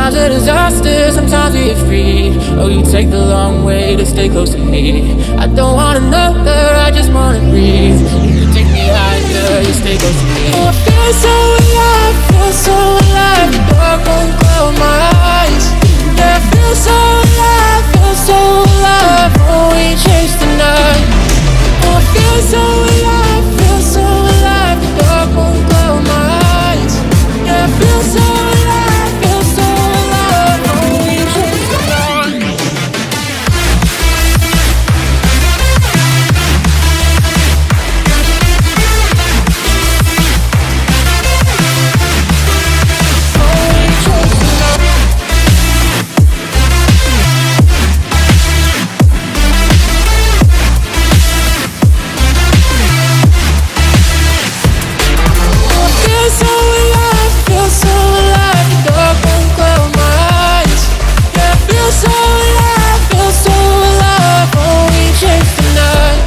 Sometimes a disaster, sometimes we get free. Oh, you take the long way to stay close to me. I don't want another, I just wanna breathe. You take me higher, you stay close to me. Oh, I feel so alive, feel so alive. The dark won't cloud my eyes. Yeah, I feel so alive, feel so alive. Oh, we chase the night. Oh, I feel so alive, feel so alive. The dark won't cloud my eyes. Yeah, I feel so alive, feel so alive. Oh, we chase the night.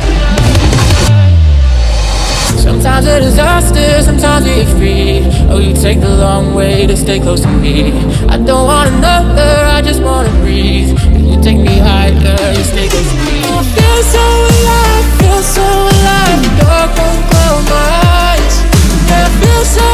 Sometimes a disaster, sometimes we get free. Oh, you take the long way to stay close to me. I don't want another, I just wanna breathe. You take me higher, you stay close to me. I feel so alive, feel so alive. The dark won't cloud my eyes. Yeah, I feel so